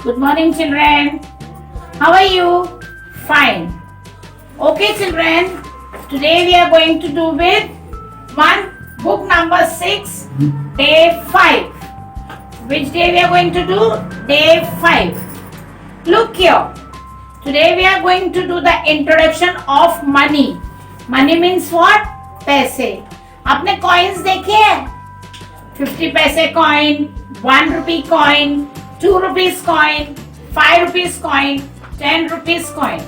Good morning, children. How are you? Fine. Okay, children. Today we are going to do with book number 6, day 5. Which day we are going to do? Day 5. Look here. Today we are going to do the introduction of money. Money means what? पैसे. आपने coins देखे हैं? 50 पैसे coin, 1 rupee coin, 2 rupees coin, 5 rupees coin, 10 rupees coin.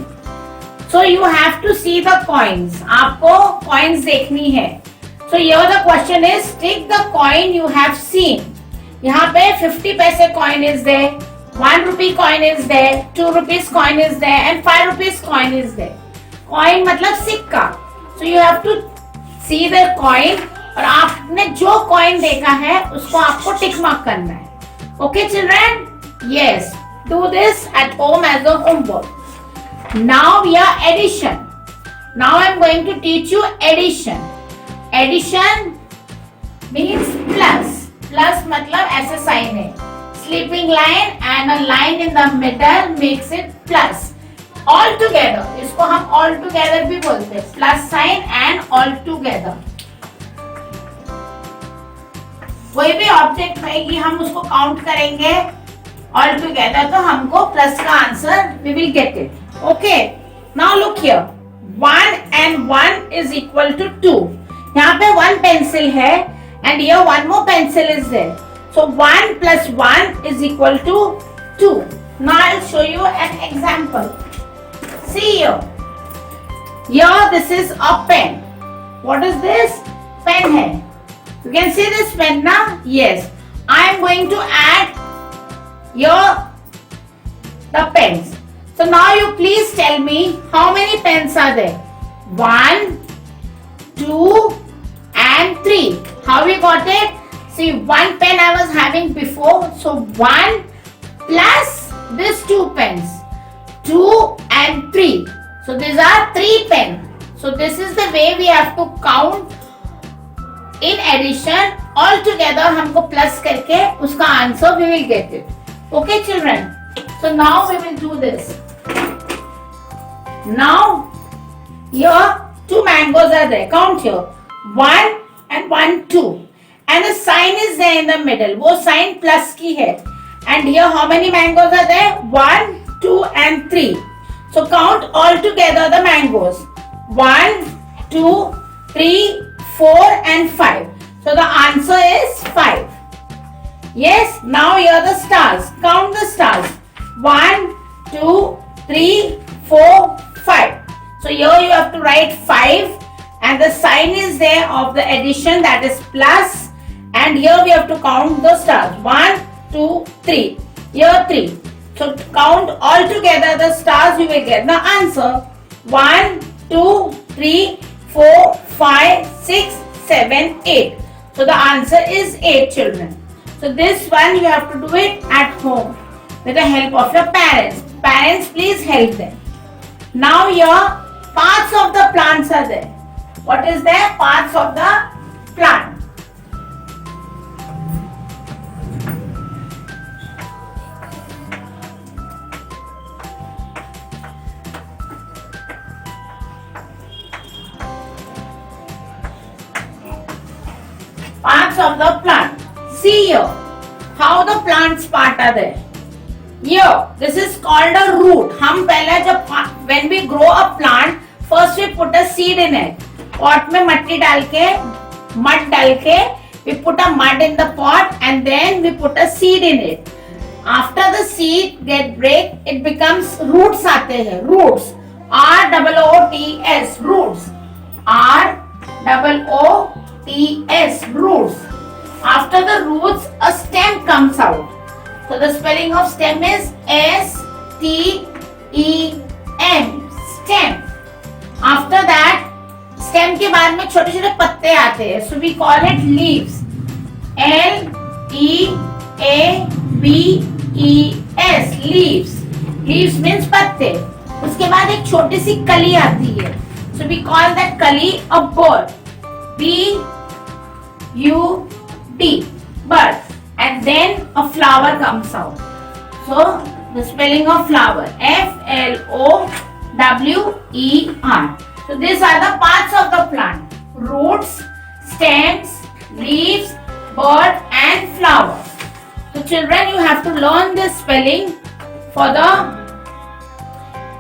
So you have to see the coins. आपको coins देखनी है. So here the question is, take the coin you have seen. यहाँ पे 50 पैसे coin is there, 1 rupee coin is there, 2 rupees coin is there, and 5 rupees coin is there. Coin मतलब सिक्का. So you have to see the coin और आपने जो coin देखा है उसको आपको tick mark करना है. Okay, children? Yes. Do this at home as a homework. Now we are addition. Now I am going to teach you addition. Addition means plus. Plus मतलब ऐसे sign है. Sleeping line and a line in the middle makes it plus. All together. इसको हम all together भी बोलते हैं. Plus sign and all together. कोई भी ऑब्जेक्ट रहेगी हम उसको काउंट करेंगे ऑल टुगेदर तो हमको प्लस का answer we will get it. Okay, now look here. 1 and 1 is equal to 2. यहाँ पे 1 पेंसिल है and here one more pencil is there. So 1 plus 1 is equal to 2. Now I'll show you an example. See here. Here this is a pen. What is this? Pen है. You can see this pen now? Yes. I am going to add here the pens. So now you please tell me how many pens are there? 1, 2 and 3. How we got it? See, 1 pen I was having before. So 1 plus these 2 pens. 2 and 3. So these are 3 pens. So this is the way we have to count. In addition, all together हमको plus करके उसका answer we will get it. Okay, children. So now we will do this. Now here 2 mangoes are there. Count here. 1 and 1, 2. And a sign is there in the middle. वो sign plus की है. And here how many mangoes are there? 1, 2 and 3. So count all together the mangoes. 1, 2, 3, 4 and 5. So the answer is 5. Yes, now here the stars. Count the stars. 1, 2, 3, 4, 5. So here you have to write 5 and the sign is there of the addition, that is plus, and here we have to count the stars. 1, 2, 3. Here 3. So to count all together the stars, you will get the answer. 1, 2, 3, 4, 5, 6, 7, 8. So the answer is 8, children. So this one you have to do it at home with the help of your parents. Parents, please help them. Now here parts of the plants are there. What is there? Parts of the plant. Parts of the plant. See here how the plants part are there. Here this is called a root. हम पहले जब when we grow a plant, first we put a seed in it. Pot में मट्टी डाल के, mud डाल के, we put a mud in the pot and then we put a seed in it. After the seed get break, it becomes roots आते हैं. Roots. R-O-O-T-S. Roots. R-O-O-T-S. Roots. After the roots, a stem comes out. So the spelling of stem is S-T-E-M. Stem. After that, stem के बाद में छोटे छोटे पत्ते आते हैं. So we call it leaves. L-E-A-V-E-S. Leaves. Leaves means पत्ते. उसके बाद एक छोटी सी कली आती है. So we call that कली a bud. B-U-D. Bud. And then a flower comes out. So the spelling of flower. Flower. So these are the parts of the plant. Roots, stems, leaves, bud and flower. So children, you have to learn this spelling for the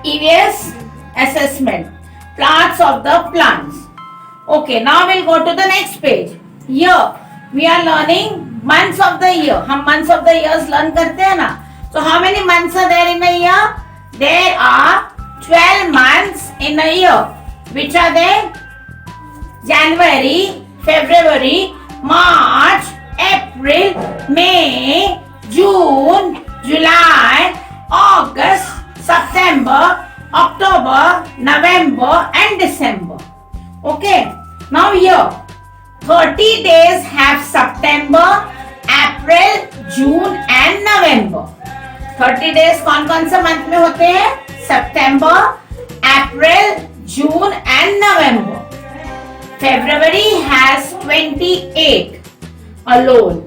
EVS assessment. Parts of the plants. Okay, now we'll go to the next page. Here we are learning months of the year. हम months of the years learn करते हैं ना. So how many months are there in a year? There are 12 months in a year. Which are they? January, February, March, April, May, June, July, August, September, October, November and December. Okay. Now here 30 days have September, April, June and November. 30 days कौन से month में होते हैं? September, April, June and November. February has 28 alone.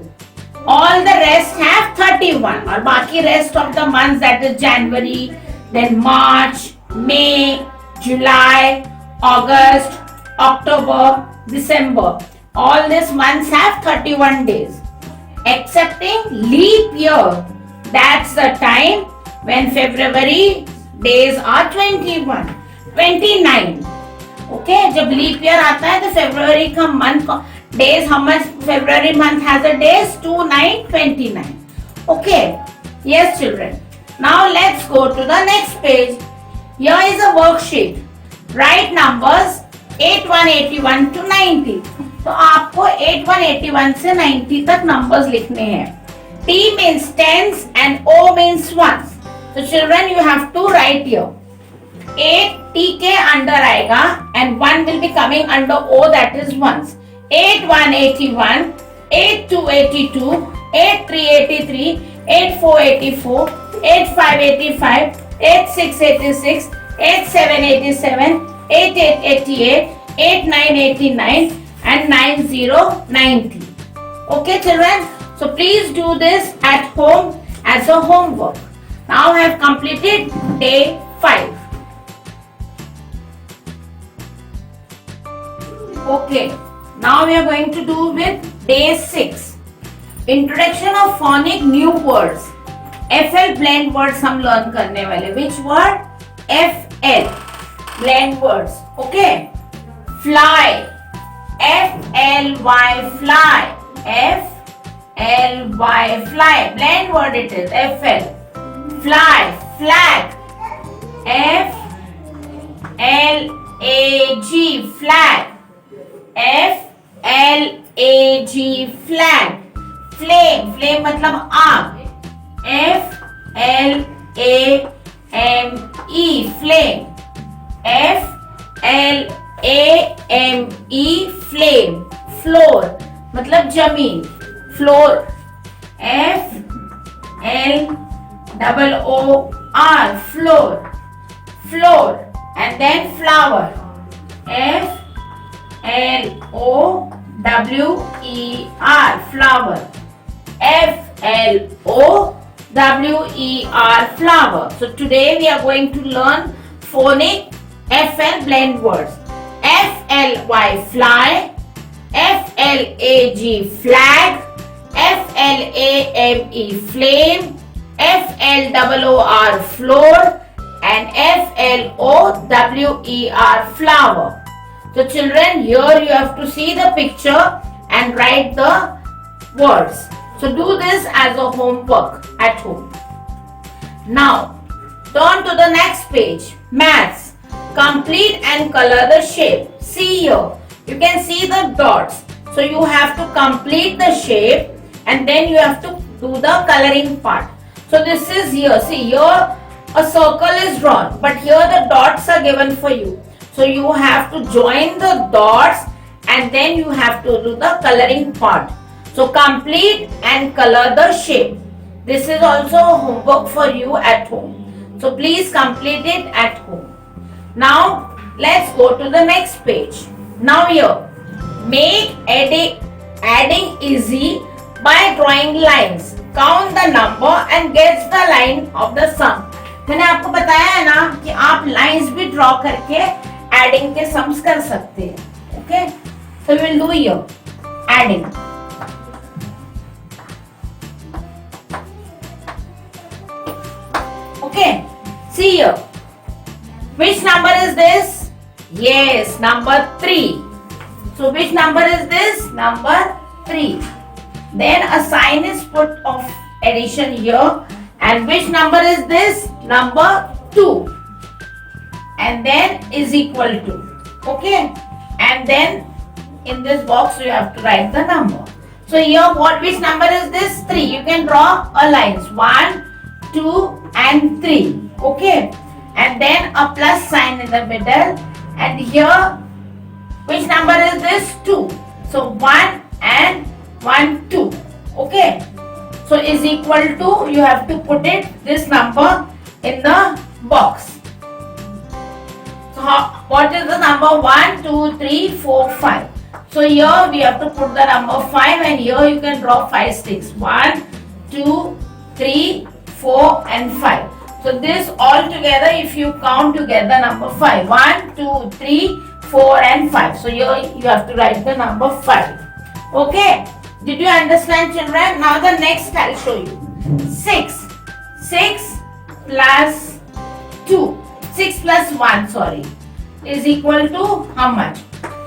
All the rest have 31. और बाकी rest of the months, that is January, then March, May, July, August, October, December. All these months have 31 days. Excepting leap year. That's the time when February days are 29. Okay, जब leap year आता है तो February का month days, how much February month has a days? 2, 9, 29. Okay. Yes children. Now let's go to the next page. Here is a worksheet. Write numbers 8181 to 90. तो आपको 8181 से 90 तक numbers लिखने हैं. T means tens and O means ones. So children, you have to write here. 8 T के under आएगा and 1 will be coming under O, that is ones. 8181, 8282, 8383, 8484, 8585, 8686, 8787, 8888, 8989 and 9090. Okay children, so please do this at home as a homework. Now I have completed day 5. Okay, now we are going to do with day 6. Introduction of phonic new words. FL blend words हम learn करने वाले. Which word? FL blend words. Okay. Fly. FLY fly. FLY fly. Blend word it is. FL. Fly. Flag. FLAG flag. FLAG flag. Flame. Flame मतलब आग. FLAME flame. FLAME flame. Floor मतलब जमीन. Floor. FLOOR floor. Floor. And then flower. FLOWER flower. FLOWER flower. So today we are going to learn phonic FL blend words. FLY fly, FLAG flag, FLAME flame, FLOOR floor and FLOWER flower. So children, here you have to see the picture and write the words. So do this as a homework at home. Now, turn to the next page. Maths. Complete and color the shape. See here. You can see the dots. So you have to complete the shape and then you have to do the coloring part. So this is here. See here a circle is drawn, but here the dots are given for you. So you have to join the dots and then you have to do the coloring part. So complete and color the shape. This is also a homework for you at home. So please complete it at home. Now let's go to the next page. Now here, make adding easy by drawing lines. count the number and guess the line of the sum. मैंने आपको बताया है ना कि आप lines भी draw करके adding के सम्स कर सकते हैं. Okay, so we will do here adding. Okay, see here. Which number is this? Yes, number 3. So which number is this? Number 3. Then a sign is put of addition here. And which number is this? Number 2. And then is equal to. Okay. And then in this box you have to write the number. So here which number is this? 3. You can draw a lines. 1, 2 and 3. Okay. And then a plus sign in the middle. And here which number is this? 2. So 1 and 1, 2. Okay. So is equal to, you have to put it this number in the box. So what is the number? 1, 2, 3, 4, 5. So here we have to put the number 5 and here you can draw 5 sticks. 1, 2, 3, 4 and 5. So this all together, if you count together number 5. 1, 2, 3, 4 and 5. So here you have to write the number 5. Okay. Did you understand, children? Now the next I'll show you. 6. 6 plus 2. 6 plus 1, sorry. Is equal to how much?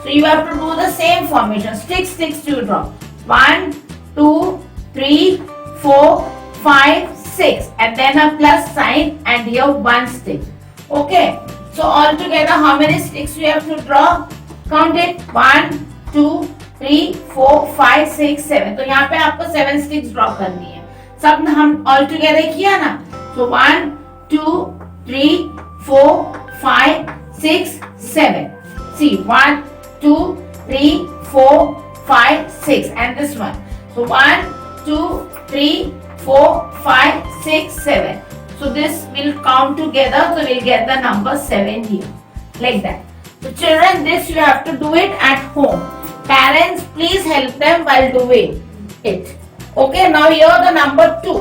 So you have to do the same formation. Sticks you draw. 1, 2, 3, 4, 5, 6. And then a plus sign and here 1 stick. Okay. So all together how many sticks you have to draw? Count it. 1, 2, 3, 4, 5, 6, 7. तो यहाँ पे आपको 7 sticks draw करनी है. सब हम all together किया ना? So 1, 2, 3, 4, 5, 6, 7. See 1, 2, 3, 4, 5, 6 and this one. So 1, 2, 3, 4, 5, 6, 7. So this will count together. So we'll get the number 7 here. Like that. So children, this you have to do it at home. Parents, please help them while doing it. Okay, now here the number 2.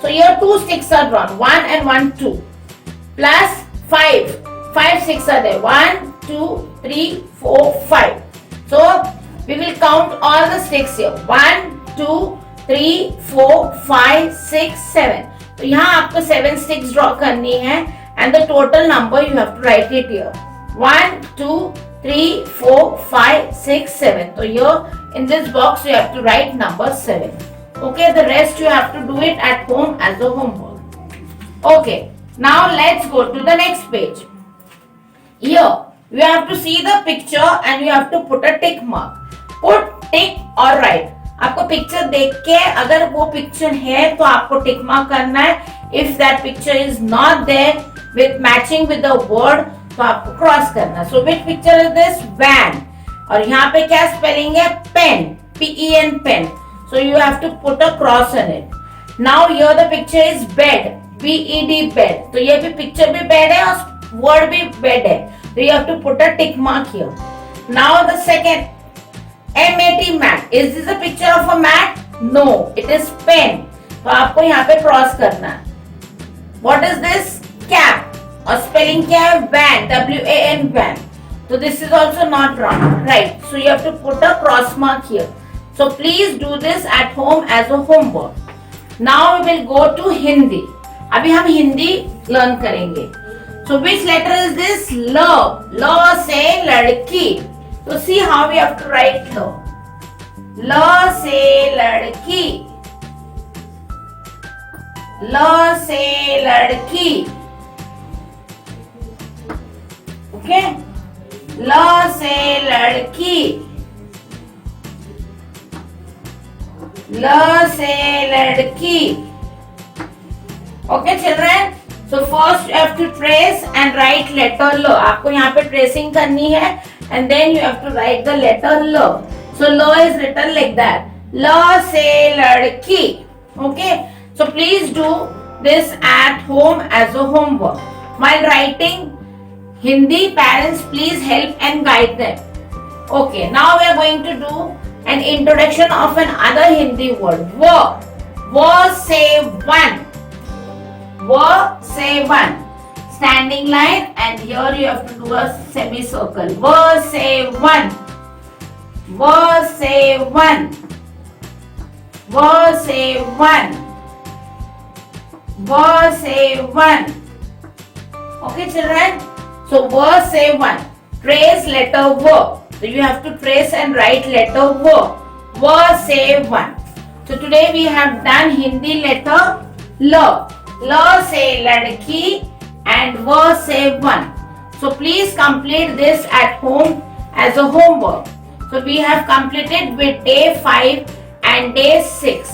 So here 2 sticks are drawn. 1 and 1, 2. Plus 5. 5 sticks are there. 1, 2, 3, 4, 5. So we will count all the sticks here. 1, 2, 3, 4, 5, 6, 7. तो यहाँ आपको 7 sticks draw करनी है and the total number you have to write it here. 1, 2, 3, 4, 5, 6, 7. So here in this box you have to write number 7. Okay, the rest you have to do it at home as a homework. Okay, now let's go to the next page. Here you have to see the picture and you have to put a tick mark. Put tick or write. आपको picture देख के अगर वो picture है तो आपको टिक mark करना है. If that picture is not there with matching with the word तो आपको क्रॉस करना. So which picture is this? Van. और यहाँ पे क्या स्पेलिंग है? Pen. PEN pen. So you have to put a cross on it. Now here the picture is bed. BED bed. तो ये भी पिक्चर भी बेड है और वर्ड भी बेड है. तो you have to put a tick mark here. Now the second MAT mat. Is this a picture of a mat? No, it is pen. तो आपको यहाँ पे क्रॉस करना है. What is this? Cap. और स्पेलिंग क्या है? van. WAN van. So this is also not wrong, right? So you have to put a cross mark here. So please do this at home as a homework. Now we will go to Hindi. अभी हम Hindi learn करेंगे. So which letter is this? ल. ल से लड़की. So see how we have to write here. ल से लड़की. ल से लड़की. Okay? ल से लड़की. ल से लड़की. Okay, children? So first you have to trace and write letter L. आपको यहाँ पे tracing करनी है and then you have to write the letter L. So L is written like that. L से लड़की. Okay? So please do this at home as a homework. While writing Hindi, parents please help and guide them. Okay, now we are going to do an introduction of another Hindi word. say one. Say one. Standing line, and here you have to do a semicircle. Say one. Say one. Say one. Say one. Okay, children. So say one. Trace letter V. So you have to trace and write letter V. Say one. So today we have done Hindi letter L. L say ladki and V say one. So please complete this at home as a homework. So we have completed with day 5 and day 6.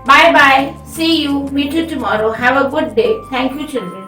Bye bye. See you. Meet you tomorrow. Have a good day. Thank you, children.